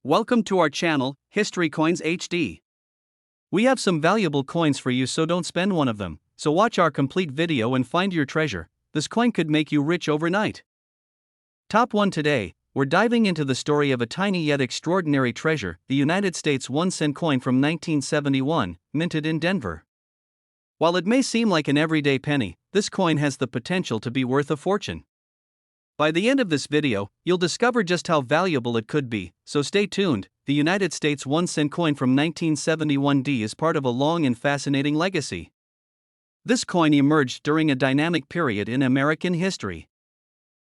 Welcome to our channel, History Coins HD. We have some valuable coins for you, so don't spend one of them. So watch our complete video and find your treasure. This coin could make you rich overnight. Top 1 today, we're diving into the story of a tiny yet extraordinary treasure, the United States 1-cent coin from 1971, minted in Denver. While it may seem like an everyday penny, this coin has the potential to be worth a fortune. By the end of this video, you'll discover just how valuable it could be, so stay tuned. The United States 1-cent coin from 1971 is part of a long and fascinating legacy. This coin emerged during a dynamic period in American history.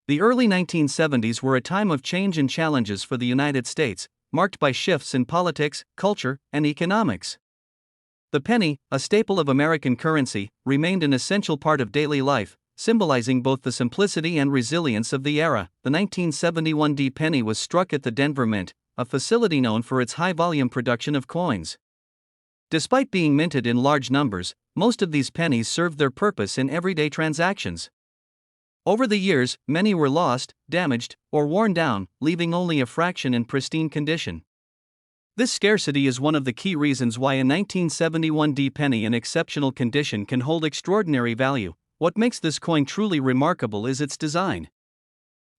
The early 1970s were a time of change and challenges for the United States, marked by shifts in politics, culture, and economics. The penny, a staple of American currency, remained an essential part of daily life, symbolizing both the simplicity and resilience of the era. The 1971 penny was struck at the Denver Mint, a facility known for its high-volume production of coins. Despite being minted in large numbers, most of these pennies served their purpose in everyday transactions. Over the years, many were lost, damaged, or worn down, leaving only a fraction in pristine condition. This scarcity is one of the key reasons why a 1971 penny in exceptional condition can hold extraordinary value. What makes this coin truly remarkable is its design.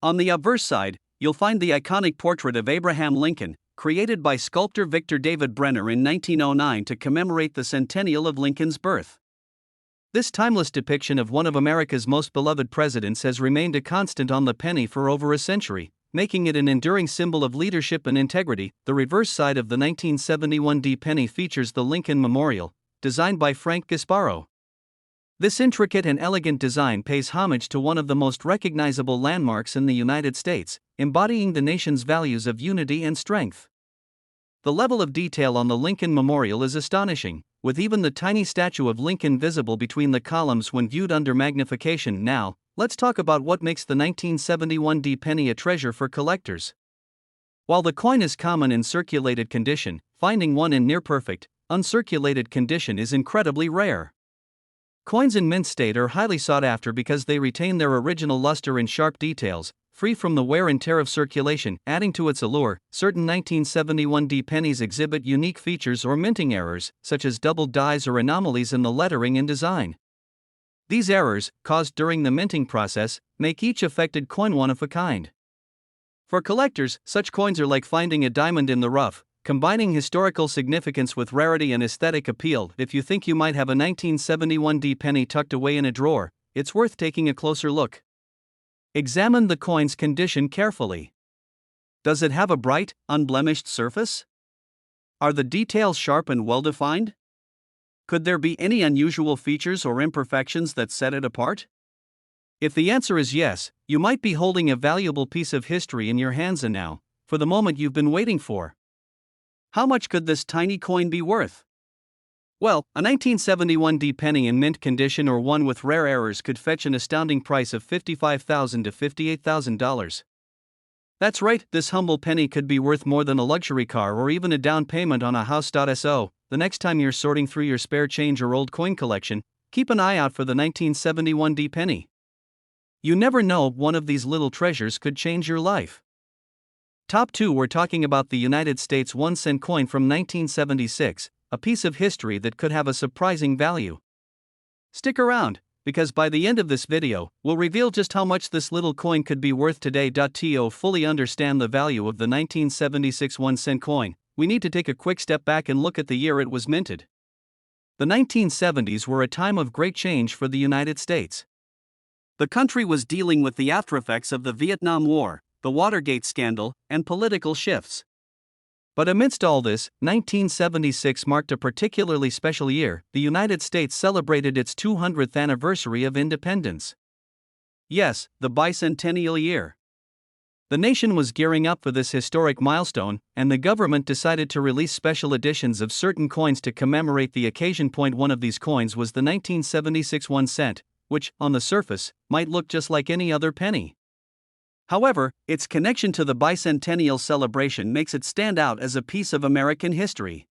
On the obverse side, you'll find the iconic portrait of Abraham Lincoln, created by sculptor Victor David Brenner in 1909 to commemorate the centennial of Lincoln's birth. This timeless depiction of one of America's most beloved presidents has remained a constant on the penny for over a century, making it an enduring symbol of leadership and integrity. The reverse side of the 1971 penny features the Lincoln Memorial, designed by Frank Gasparo. This intricate and elegant design pays homage to one of the most recognizable landmarks in the United States, embodying the nation's values of unity and strength. The level of detail on the Lincoln Memorial is astonishing, with even the tiny statue of Lincoln visible between the columns when viewed under magnification. Now, let's talk about what makes the 1971 penny a treasure for collectors. While the coin is common in circulated condition, finding one in near-perfect, uncirculated condition is incredibly rare. Coins in mint state are highly sought after because they retain their original luster and sharp details, free from the wear and tear of circulation. Adding to its allure, certain 1971 pennies exhibit unique features or minting errors, such as doubled dies or anomalies in the lettering and design. These errors, caused during the minting process, make each affected coin one of a kind. For collectors, such coins are like finding a diamond in the rough, combining historical significance with rarity and aesthetic appeal. If you think you might have a 1971 penny tucked away in a drawer, it's worth taking a closer look. Examine the coin's condition carefully. Does it have a bright, unblemished surface? Are the details sharp and well-defined? Could there be any unusual features or imperfections that set it apart? If the answer is yes, you might be holding a valuable piece of history in your hands, and now, for the moment you've been waiting for. How much could this tiny coin be worth? Well, a 1971 penny in mint condition or one with rare errors could fetch an astounding price of $55,000 to $58,000. That's right, this humble penny could be worth more than a luxury car or even a down payment on a house. So, the next time you're sorting through your spare change or old coin collection, keep an eye out for the 1971 penny. You never know, one of these little treasures could change your life. Top 2, we're talking about the United States 1-cent coin from 1976, a piece of history that could have a surprising value. Stick around, because by the end of this video, we'll reveal just how much this little coin could be worth today. To fully understand the value of the 1976 1-cent coin, we need to take a quick step back and look at the year it was minted. The 1970s were a time of great change for the United States. The country was dealing with the aftereffects of the Vietnam War, the Watergate scandal, and political shifts. But amidst all this, 1976 marked a particularly special year. The United States celebrated its 200th anniversary of independence. Yes, the bicentennial year. The nation was gearing up for this historic milestone, and the government decided to release special editions of certain coins to commemorate the occasion. One of these coins was the 1976 1-cent, which, on the surface, might look just like any other penny. However, its connection to the bicentennial celebration makes it stand out as a piece of American history.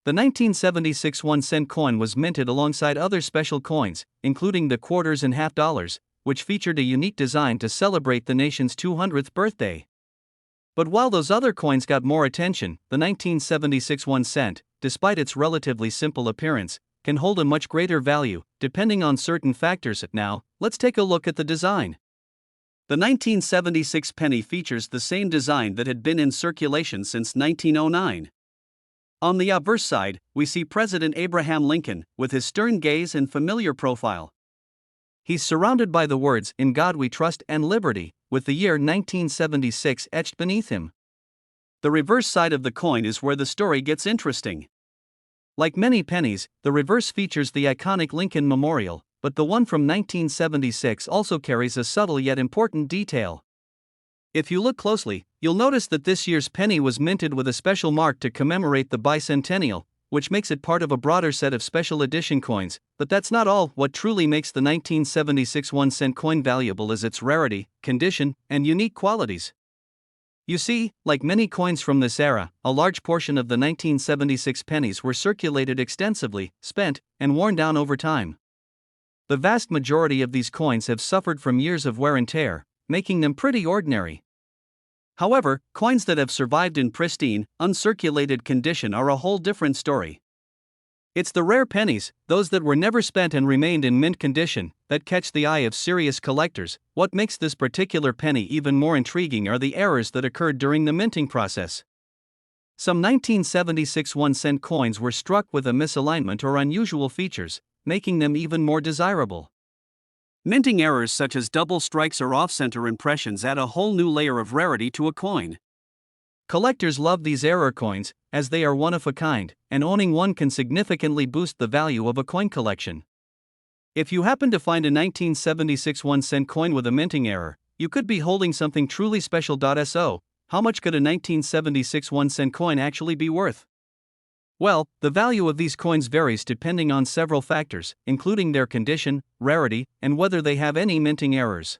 The 1976 1-cent coin was minted alongside other special coins, including the quarters and half dollars, which featured a unique design to celebrate the nation's 200th birthday. But while those other coins got more attention, the 1976 1 cent, despite its relatively simple appearance, can hold a much greater value, depending on certain factors. Now, let's take a look at the design. The 1976 penny features the same design that had been in circulation since 1909. On the obverse side, we see President Abraham Lincoln, with his stern gaze and familiar profile. He's surrounded by the words, "In God We Trust" and "Liberty," with the year 1976 etched beneath him. The reverse side of the coin is where the story gets interesting. Like many pennies, the reverse features the iconic Lincoln Memorial, but the one from 1976 also carries a subtle yet important detail. If you look closely, you'll notice that this year's penny was minted with a special mark to commemorate the bicentennial, which makes it part of a broader set of special edition coins. But that's not all. What truly makes the 1976 1 cent coin valuable is its rarity, condition, and unique qualities. You see, like many coins from this era, a large portion of the 1976 pennies were circulated extensively, spent, and worn down over time. The vast majority of these coins have suffered from years of wear and tear, making them pretty ordinary. However, coins that have survived in pristine, uncirculated condition are a whole different story. It's the rare pennies, those that were never spent and remained in mint condition, that catch the eye of serious collectors. What makes this particular penny even more intriguing are the errors that occurred during the minting process. Some 1976 1 cent coins were struck with a misalignment or unusual features, making them even more desirable. Minting errors such as double strikes or off-center impressions add a whole new layer of rarity to a coin. Collectors love these error coins, as they are one of a kind, and owning one can significantly boost the value of a coin collection. If you happen to find a 1976 1 cent coin with a minting error, you could be holding something truly special. So, how much could a 1976 1 cent coin actually be worth? Well, the value of these coins varies depending on several factors, including their condition, rarity, and whether they have any minting errors.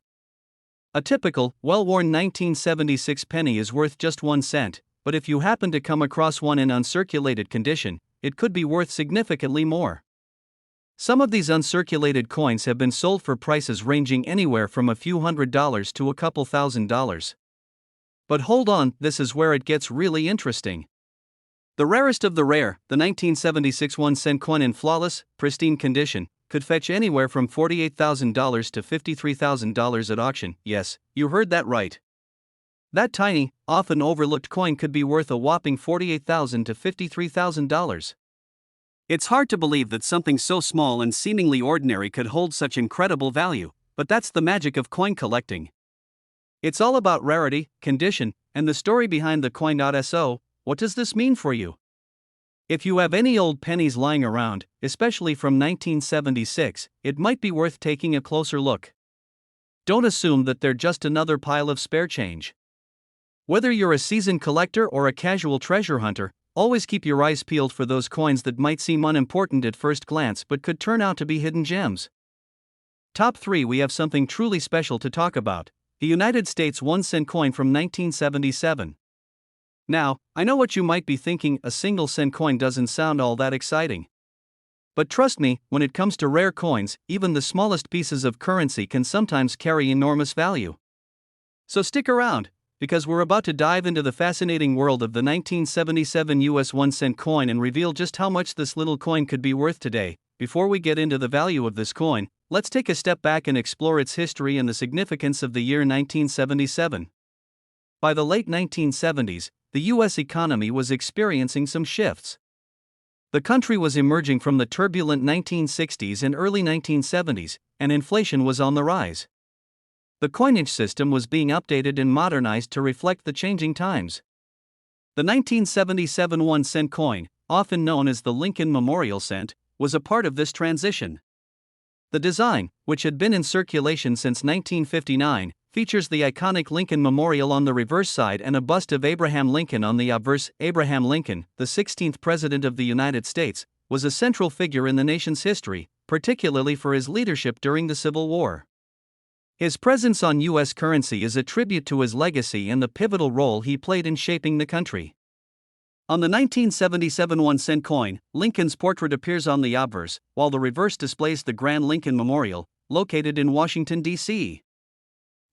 A typical, well-worn 1976 penny is worth just 1 cent, but if you happen to come across one in uncirculated condition, it could be worth significantly more. Some of these uncirculated coins have been sold for prices ranging anywhere from a few $100s to a couple $1,000s. But hold on, this is where it gets really interesting. The rarest of the rare, the 1976 1 cent coin in flawless, pristine condition, could fetch anywhere from $48,000 to $53,000 at auction. Yes, you heard that right. That tiny, often overlooked coin could be worth a whopping $48,000 to $53,000. It's hard to believe that something so small and seemingly ordinary could hold such incredible value, but that's the magic of coin collecting. It's all about rarity, condition, and the story behind the coin. So, what does this mean for you? If you have any old pennies lying around, especially from 1976, it might be worth taking a closer look. Don't assume that they're just another pile of spare change. Whether you're a seasoned collector or a casual treasure hunter, always keep your eyes peeled for those coins that might seem unimportant at first glance but could turn out to be hidden gems. Top 3. We have something truly special to talk about: the United States 1 cent coin from 1977. Now, I know what you might be thinking, a single cent coin doesn't sound all that exciting. But trust me, when it comes to rare coins, even the smallest pieces of currency can sometimes carry enormous value. So stick around, because we're about to dive into the fascinating world of the 1977 US 1 cent coin and reveal just how much this little coin could be worth today. Before we get into the value of this coin, let's take a step back and explore its history and the significance of the year 1977. By the late 1970s, the U.S. economy was experiencing some shifts. The country was emerging from the turbulent 1960s and early 1970s, and inflation was on the rise. The coinage system was being updated and modernized to reflect the changing times. The 1977 1 cent coin, often known as the Lincoln Memorial Cent, was a part of this transition. The design, which had been in circulation since 1959, features the iconic Lincoln Memorial on the reverse side and a bust of Abraham Lincoln on the obverse. Abraham Lincoln, the 16th President of the United States, was a central figure in the nation's history, particularly for his leadership during the Civil War. His presence on U.S. currency is a tribute to his legacy and the pivotal role he played in shaping the country. On the 1977 1 cent coin, Lincoln's portrait appears on the obverse, while the reverse displays the Grand Lincoln Memorial, located in Washington, D.C.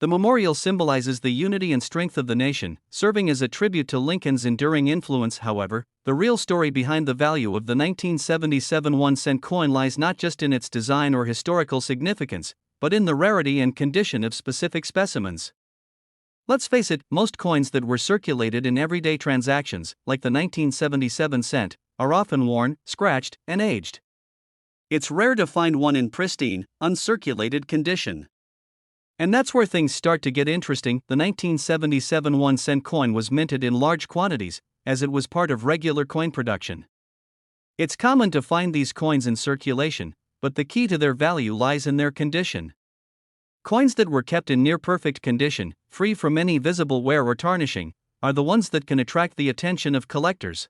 The memorial symbolizes the unity and strength of the nation, serving as a tribute to Lincoln's enduring influence. However, the real story behind the value of the 1977 1-cent coin lies not just in its design or historical significance, but in the rarity and condition of specific specimens. Let's face it, most coins that were circulated in everyday transactions, like the 1977 cent, are often worn, scratched, and aged. It's rare to find one in pristine, uncirculated condition. And that's where things start to get interesting. The 1977 1-cent coin was minted in large quantities, as it was part of regular coin production. It's common to find these coins in circulation, but the key to their value lies in their condition. Coins that were kept in near-perfect condition, free from any visible wear or tarnishing, are the ones that can attract the attention of collectors.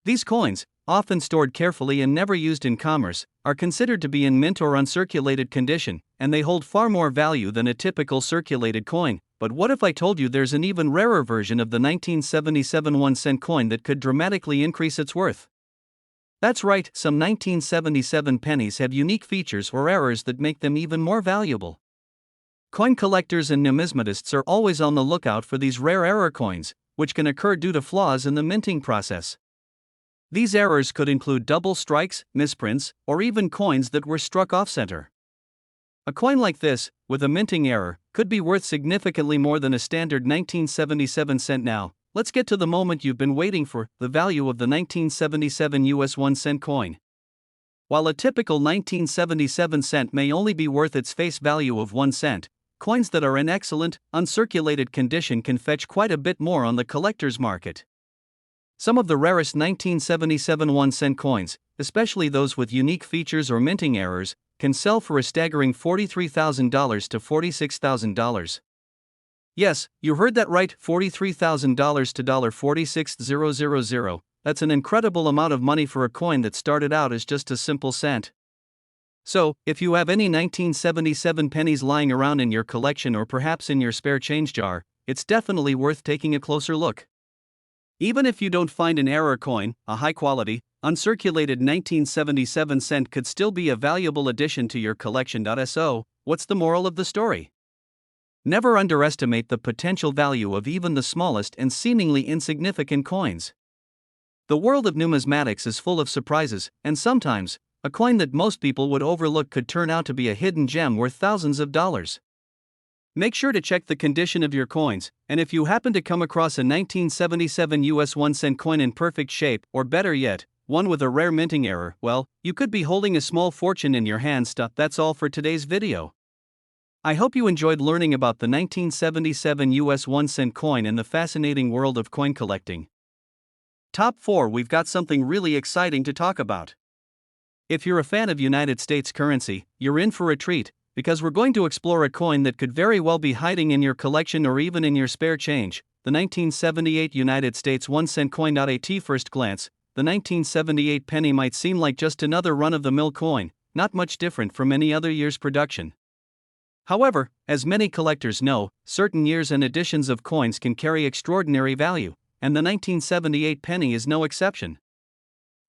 These coins, often stored carefully and never used in commerce, are considered to be in mint or uncirculated condition, and they hold far more value than a typical circulated coin. But what if I told you there's an even rarer version of the 1977 1-cent coin that could dramatically increase its worth? That's right, some 1977 pennies have unique features or errors that make them even more valuable. Coin collectors and numismatists are always on the lookout for these rare error coins, which can occur due to flaws in the minting process. These errors could include double strikes, misprints, or even coins that were struck off-center. A coin like this, with a minting error, could be worth significantly more than a standard 1977 cent. Now, let's get to the moment you've been waiting for, the value of the 1977 US 1-cent coin. While a typical 1977 cent may only be worth its face value of 1 cent, coins that are in excellent, uncirculated condition can fetch quite a bit more on the collector's market. Some of the rarest 1977 1-cent coins, especially those with unique features or minting errors, can sell for a staggering $43,000 to $46,000. Yes, you heard that right, $43,000 to $46,000. That's an incredible amount of money for a coin that started out as just a simple cent. So, if you have any 1977 pennies lying around in your collection or perhaps in your spare change jar, it's definitely worth taking a closer look. Even if you don't find an error coin, a high-quality, uncirculated 1977 cent could still be a valuable addition to your collection. So, what's the moral of the story? Never underestimate the potential value of even the smallest and seemingly insignificant coins. The world of numismatics is full of surprises, and sometimes, a coin that most people would overlook could turn out to be a hidden gem worth thousands of dollars. Make sure to check the condition of your coins, and if you happen to come across a 1977 US 1-cent coin in perfect shape, or better yet, one with a rare minting error, well, you could be holding a small fortune in your hands. That's all for today's video. I hope you enjoyed learning about the 1977 US 1-cent coin and the fascinating world of coin collecting. Top 4. We've got something really exciting to talk about. If you're a fan of United States currency, you're in for a treat, because we're going to explore a coin that could very well be hiding in your collection or even in your spare change, the 1978 United States 1-cent coin. At first glance, the 1978 penny might seem like just another run-of-the-mill coin, not much different from any other year's production. However, as many collectors know, certain years and editions of coins can carry extraordinary value, and the 1978 penny is no exception.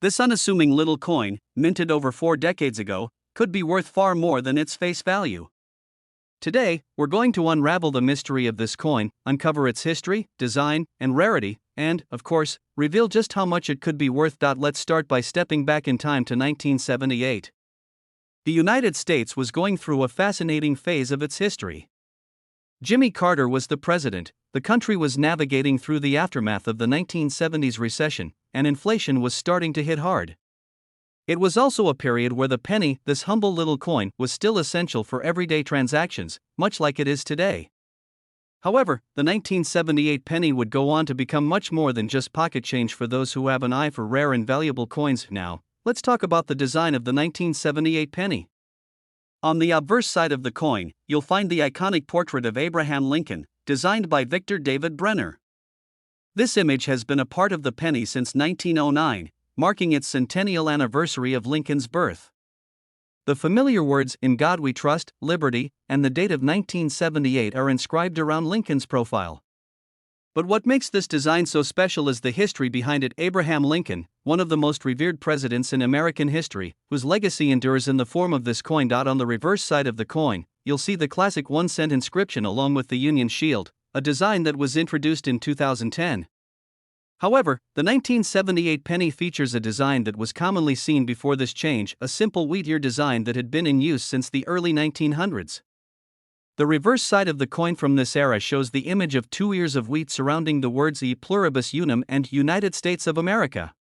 This unassuming little coin, minted over 4 decades ago, could be worth far more than its face value. Today, we're going to unravel the mystery of this coin, uncover its history, design, and rarity, and, of course, reveal just how much it could be worth. Let's start by stepping back in time to 1978. The United States was going through a fascinating phase of its history. Jimmy Carter was the president, the country was navigating through the aftermath of the 1970s recession, and inflation was starting to hit hard. It was also a period where the penny, this humble little coin, was still essential for everyday transactions, much like it is today. However, the 1978 penny would go on to become much more than just pocket change for those who have an eye for rare and valuable coins. Now, let's talk about the design of the 1978 penny. On the obverse side of the coin, you'll find the iconic portrait of Abraham Lincoln, designed by Victor David Brenner. This image has been a part of the penny since 1909, marking its centennial anniversary of Lincoln's birth. The familiar words, "In God We Trust," "Liberty," and the date of 1978 are inscribed around Lincoln's profile. But what makes this design so special is the history behind it. Abraham Lincoln, one of the most revered presidents in American history, whose legacy endures in the form of this coin. On the reverse side of the coin, you'll see the classic 1 cent inscription along with the Union Shield, a design that was introduced in 2010. However, the 1978 penny features a design that was commonly seen before this change, a simple wheat ear design that had been in use since the early 1900s. The reverse side of the coin from this era shows the image of 2 ears of wheat surrounding the words E pluribus unum and United States of America.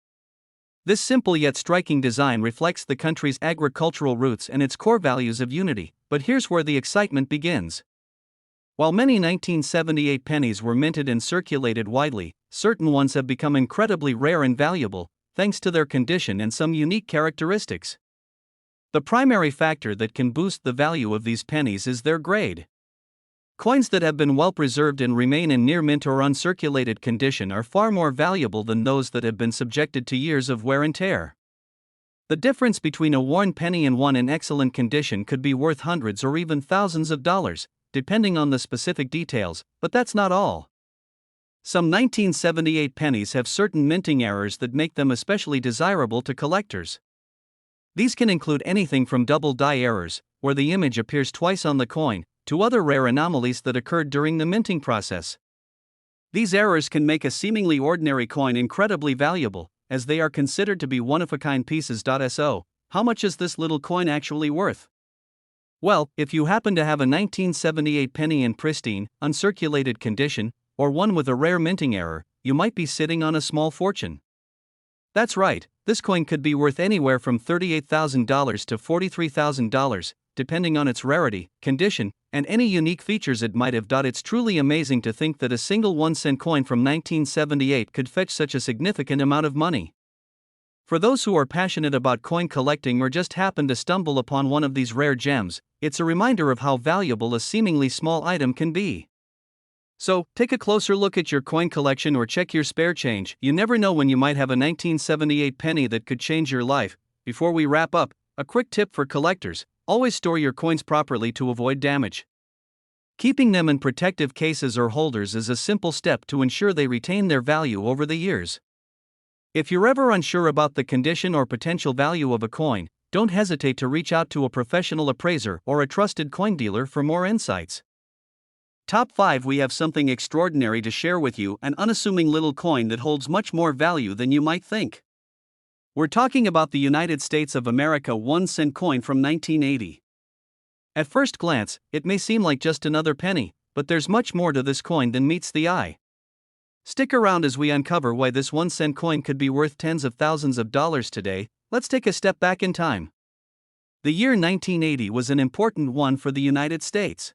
This simple yet striking design reflects the country's agricultural roots and its core values of unity, but here's where the excitement begins. While many 1978 pennies were minted and circulated widely, certain ones have become incredibly rare and valuable, thanks to their condition and some unique characteristics. The primary factor that can boost the value of these pennies is their grade. Coins that have been well preserved and remain in near mint or uncirculated condition are far more valuable than those that have been subjected to years of wear and tear. The difference between a worn penny and one in excellent condition could be worth hundreds or even thousands of dollars, depending on the specific details, but that's not all. Some 1978 pennies have certain minting errors that make them especially desirable to collectors. These can include anything from double die errors, where the image appears twice on the coin, to other rare anomalies that occurred during the minting process. These errors can make a seemingly ordinary coin incredibly valuable, as they are considered to be one-of-a-kind pieces. So, how much is this little coin actually worth? Well, if you happen to have a 1978 penny in pristine, uncirculated condition, or one with a rare minting error, you might be sitting on a small fortune. That's right, this coin could be worth anywhere from $38,000 to $43,000, depending on its rarity, condition, and any unique features it might have. It's truly amazing to think that a single 1 cent coin from 1978 could fetch such a significant amount of money. For those who are passionate about coin collecting or just happen to stumble upon one of these rare gems, it's a reminder of how valuable a seemingly small item can be. So, take a closer look at your coin collection or check your spare change. You never know when you might have a 1978 penny that could change your life. Before we wrap up, a quick tip for collectors: always store your coins properly to avoid damage. Keeping them in protective cases or holders is a simple step to ensure they retain their value over the years. If you're ever unsure about the condition or potential value of a coin, don't hesitate to reach out to a professional appraiser or a trusted coin dealer for more insights. Top 5. We have something extraordinary to share with you, an unassuming little coin that holds much more value than you might think. We're talking about the United States of America 1 cent coin from 1980. At first glance, it may seem like just another penny, but there's much more to this coin than meets the eye. Stick around as we uncover why this 1 cent coin could be worth tens of thousands of dollars today. Let's take a step back in time. The year 1980 was an important one for the United States.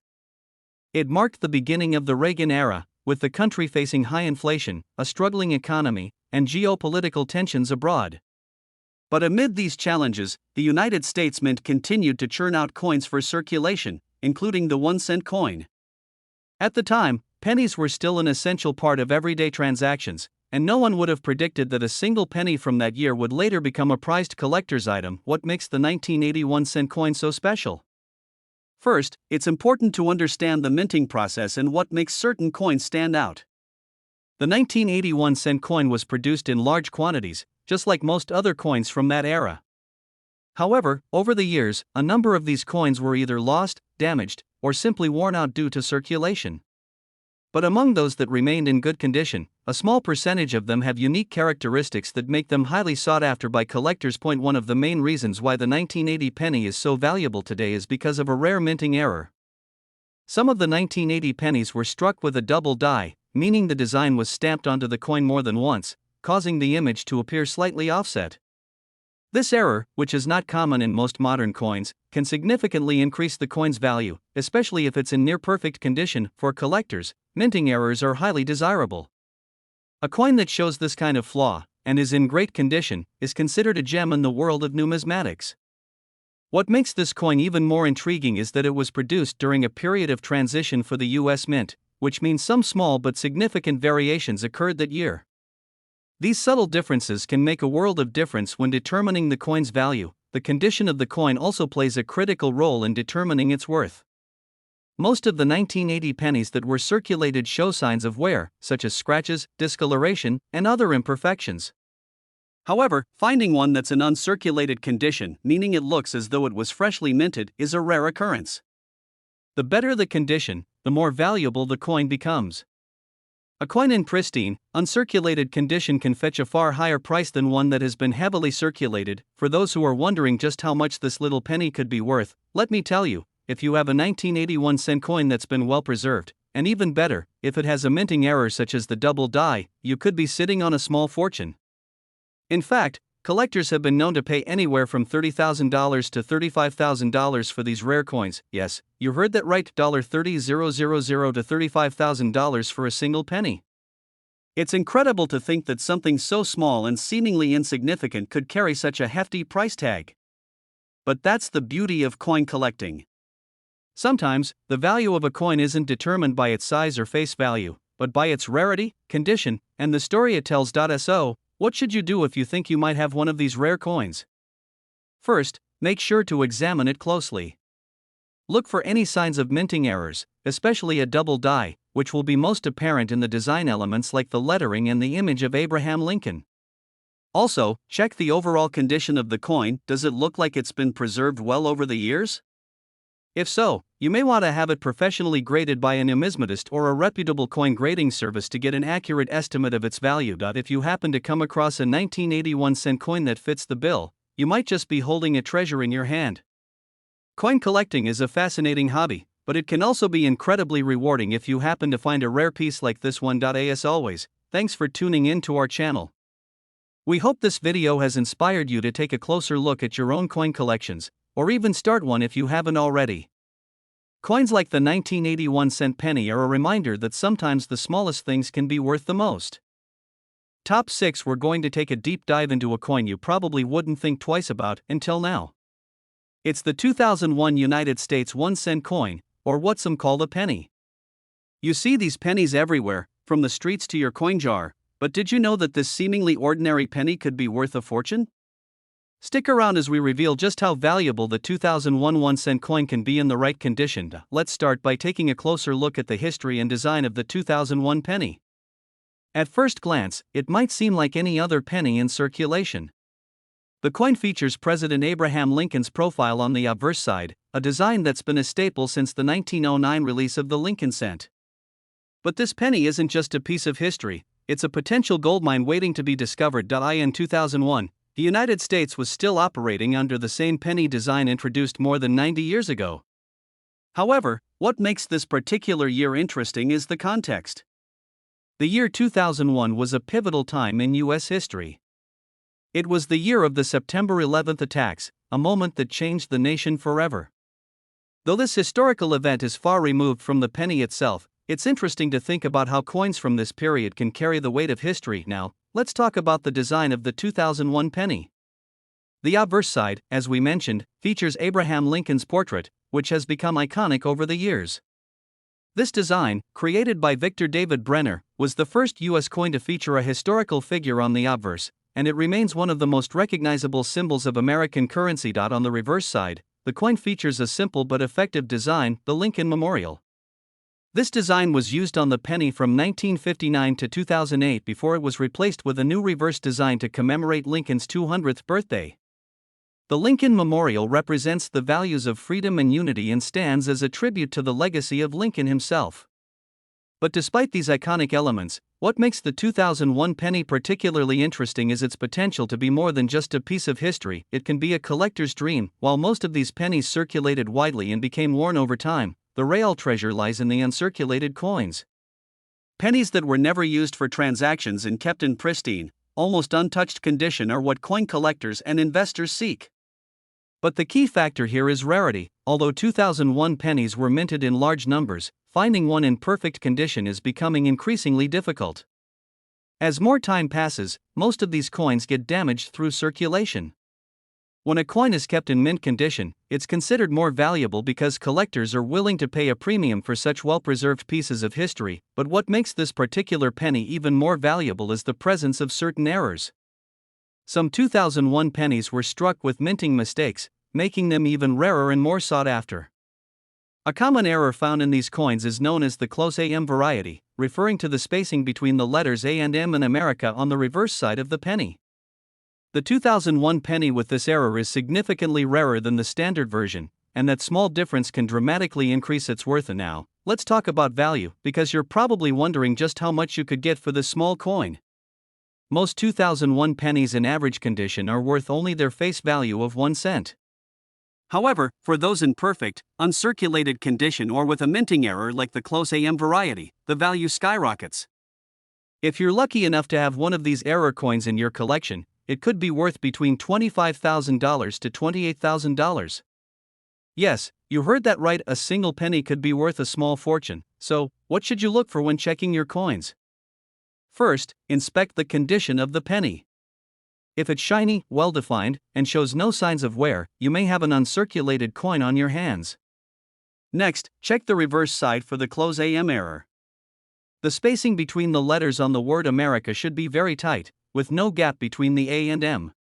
It marked the beginning of the Reagan era, with the country facing high inflation, a struggling economy, and geopolitical tensions abroad. But amid these challenges, the United States Mint continued to churn out coins for circulation, including the 1 cent coin. At the time, pennies were still an essential part of everyday transactions, and no one would have predicted that a single penny from that year would later become a prized collector's item. What makes the 1981 cent coin so special? First, it's important to understand the minting process and what makes certain coins stand out. The 1981 cent coin was produced in large quantities, just like most other coins from that era. However, over the years, a number of these coins were either lost, damaged, or simply worn out due to circulation. But among those that remained in good condition, a small percentage of them have unique characteristics that make them highly sought after by collectors. One of the main reasons why the 1980 penny is so valuable today is because of a rare minting error. Some of the 1980 pennies were struck with a double die, meaning the design was stamped onto the coin more than once, causing the image to appear slightly offset. This error, which is not common in most modern coins, can significantly increase the coin's value, especially if it's in near-perfect condition. For collectors, minting errors are highly desirable. A coin that shows this kind of flaw, and is in great condition, is considered a gem in the world of numismatics. What makes this coin even more intriguing is that it was produced during a period of transition for the U.S. Mint, which means some small but significant variations occurred that year. These subtle differences can make a world of difference when determining the coin's value. The condition of the coin also plays a critical role in determining its worth. Most of the 1980 pennies that were circulated show signs of wear, such as scratches, discoloration, and other imperfections. However, finding one that's in uncirculated condition, meaning it looks as though it was freshly minted, is a rare occurrence. The better the condition, the more valuable the coin becomes. A coin in pristine, uncirculated condition can fetch a far higher price than one that has been heavily circulated. For those who are wondering just how much this little penny could be worth, let me tell you, if you have a 1981-cent coin that's been well preserved, and even better, if it has a minting error such as the double die, you could be sitting on a small fortune. In fact, collectors have been known to pay anywhere from $30,000 to $35,000 for these rare coins. Yes, you heard that right, $30,000 to $35,000 for a single penny. It's incredible to think that something so small and seemingly insignificant could carry such a hefty price tag. But that's the beauty of coin collecting. Sometimes, the value of a coin isn't determined by its size or face value, but by its rarity, condition, and the story it tells. So, what should you do if you think you might have one of these rare coins? First, make sure to examine it closely. Look for any signs of minting errors, especially a double die, which will be most apparent in the design elements like the lettering and the image of Abraham Lincoln. Also, check the overall condition of the coin. Does it look like it's been preserved well over the years? If so, you may want to have it professionally graded by a numismatist or a reputable coin grading service to get an accurate estimate of its value. If you happen to come across a 1981-cent coin that fits the bill, you might just be holding a treasure in your hand. Coin collecting is a fascinating hobby, but it can also be incredibly rewarding if you happen to find a rare piece like this one. As always, thanks for tuning in to our channel. We hope this video has inspired you to take a closer look at your own coin collections, or even start one if you haven't already. Coins like the 1981-cent penny are a reminder that sometimes the smallest things can be worth the most. Top 6. We're going to take a deep dive into a coin you probably wouldn't think twice about until now. It's the 2001 United States 1-cent coin, or what some call a penny. You see these pennies everywhere, from the streets to your coin jar, but did you know that this seemingly ordinary penny could be worth a fortune? Stick around as we reveal just how valuable the 2001 1-cent coin can be in the right condition. Let's start by taking a closer look at the history and design of the 2001 penny. At first glance, it might seem like any other penny in circulation. The coin features President Abraham Lincoln's profile on the obverse side, a design that's been a staple since the 1909 release of the Lincoln cent. But this penny isn't just a piece of history, it's a potential goldmine waiting to be discovered. In 2001, the United States was still operating under the same penny design introduced more than 90 years ago. However, what makes this particular year interesting is the context. The year 2001 was a pivotal time in U.S. history. It was the year of the September 11th attacks, a moment that changed the nation forever. Though this historical event is far removed from the penny itself, it's interesting to think about how coins from this period can carry the weight of history. Now, let's talk about the design of the 2001 penny. The obverse side, as we mentioned, features Abraham Lincoln's portrait, which has become iconic over the years. This design, created by Victor David Brenner, was the first U.S. coin to feature a historical figure on the obverse, and it remains one of the most recognizable symbols of American currency. On the reverse side, the coin features a simple but effective design, the Lincoln Memorial. This design was used on the penny from 1959 to 2008 before it was replaced with a new reverse design to commemorate Lincoln's 200th birthday. The Lincoln Memorial represents the values of freedom and unity and stands as a tribute to the legacy of Lincoln himself. But despite these iconic elements, what makes the 2001 penny particularly interesting is its potential to be more than just a piece of history. It can be a collector's dream. While most of these pennies circulated widely and became worn over time, the real treasure lies in the uncirculated coins. Pennies that were never used for transactions and kept in pristine, almost untouched condition are what coin collectors and investors seek. But the key factor here is rarity. Although 2001 pennies were minted in large numbers, finding one in perfect condition is becoming increasingly difficult. As more time passes, most of these coins get damaged through circulation. When a coin is kept in mint condition, it's considered more valuable because collectors are willing to pay a premium for such well-preserved pieces of history. But what makes this particular penny even more valuable is the presence of certain errors. Some 2001 pennies were struck with minting mistakes, making them even rarer and more sought after. A common error found in these coins is known as the close AM variety, referring to the spacing between the letters A and M in America on the reverse side of the penny. The 2001 penny with this error is significantly rarer than the standard version, and that small difference can dramatically increase its worth. And now, let's talk about value, because you're probably wondering just how much you could get for this small coin. Most 2001 pennies in average condition are worth only their face value of 1 cent. However, for those in perfect, uncirculated condition or with a minting error like the close AM variety, the value skyrockets. If you're lucky enough to have one of these error coins in your collection, it could be worth between $25,000 to $28,000. Yes, you heard that right, a single penny could be worth a small fortune. So, what should you look for when checking your coins? First, inspect the condition of the penny. If it's shiny, well-defined, and shows no signs of wear, you may have an uncirculated coin on your hands. Next, check the reverse side for the close AM error. The spacing between the letters on the word America should be very tight, with no gap between the A and M.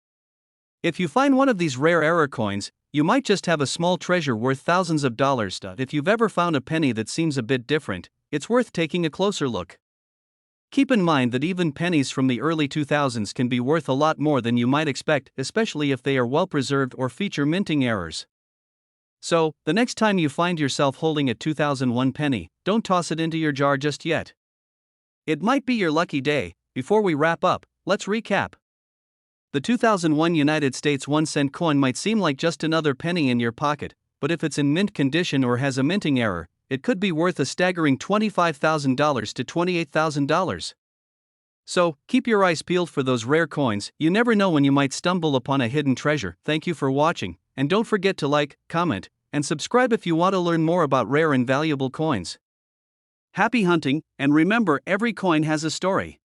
If you find one of these rare error coins, you might just have a small treasure worth thousands of dollars. If you've ever found a penny that seems a bit different, it's worth taking a closer look. Keep in mind that even pennies from the early 2000s can be worth a lot more than you might expect, especially if they are well preserved or feature minting errors. So, the next time you find yourself holding a 2001 penny, don't toss it into your jar just yet. It might be your lucky day. Before we wrap up, let's recap. The 2001 United States 1-cent coin might seem like just another penny in your pocket, but if it's in mint condition or has a minting error, it could be worth a staggering $25,000 to $28,000. So, keep your eyes peeled for those rare coins. You never know when you might stumble upon a hidden treasure. Thank you for watching, and don't forget to like, comment, and subscribe if you want to learn more about rare and valuable coins. Happy hunting, and remember, every coin has a story.